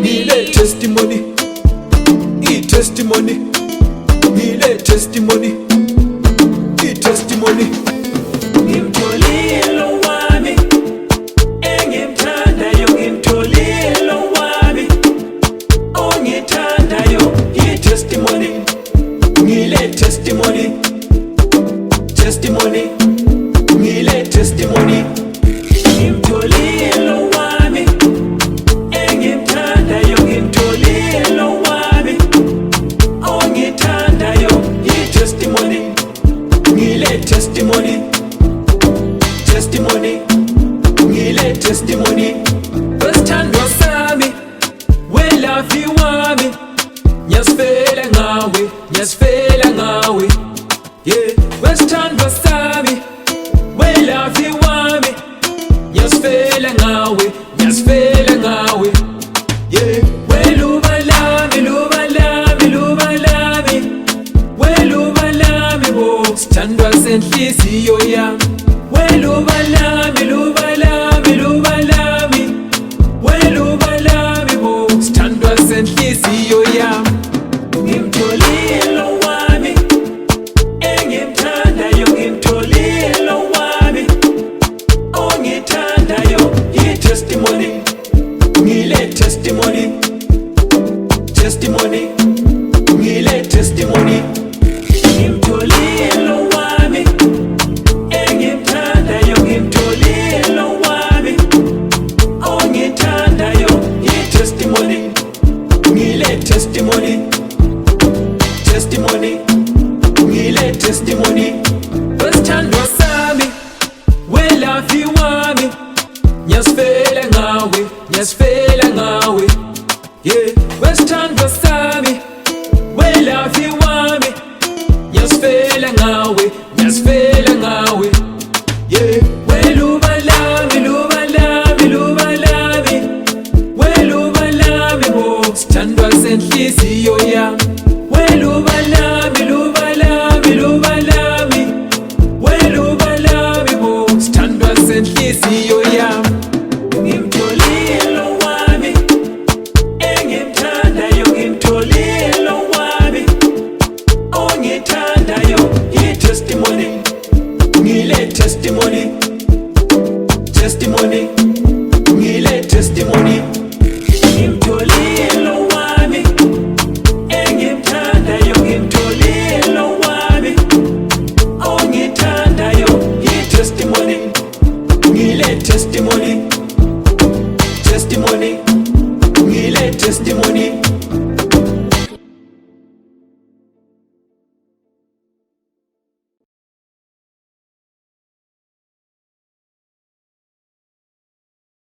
Ngile testimony, i-testimony. Ngile testimony, i-testimony. Ngimtholile lo wami engimthandayo, ngimtholile lo wami ongithandayo. I-testimony, ngile testimony, testimony. Ngile testimony. Ngimtholile lo wami engimthandayo, ngimtholile lo wami ongithandayo. I-testimony, ngile testimony, testimony. Ngile testimony. Wesithandwa sami, welafi wami, ngiyasifela ngawe, ngiyasifela ngawe. Yeah, wesithandwa sami, welafi wami, ngiyasifela ngawe, ngiyasifela ngawe. Yeah, weluba lami, luba lami, luba lami, weluba lami bo, sithandwa senhliziyo yami. Weluba lami, luba lami, luba lami, weluba lami bo, sithandwa senhliziyo yami. Ngimtholile lo wami engimthandayo, ngimtholile lo wami ongithandayo. I-testimony, ngile testimony, testimony. Ngile testimony. Ngimtholile lo wami engimthandayo, ngimtholile lo wami ongithandayo. I-testimony, ngile testimony, testimony. Ngile testimony. Wesithandwa sami, welafi wami, ngiyasifela ngawe, ngiyasifela ngawe. Yeah, wesithandwa sami, welafi wami, ngiyasifela ngawe, ngiyasifela ngawe. Yeah, weluba lami, luba lami, luba lami, weluba lami bo, sithandwa senhliziyo yami. Weluba lami, luba lami, luba lami, weluba lami bo, sithandwa senhliziyo yami. Ngimtholile lo wami engimthandayo, ngimtholile lo wami ongithandayo. I-testimony, ngile testimony, testimony. Ngile testimony. Ngimtholile lo wami engimthandayo, ngimtholile lo wami ongithandayo. I-testimony, ngile testimony, testimony. Ngile testimony.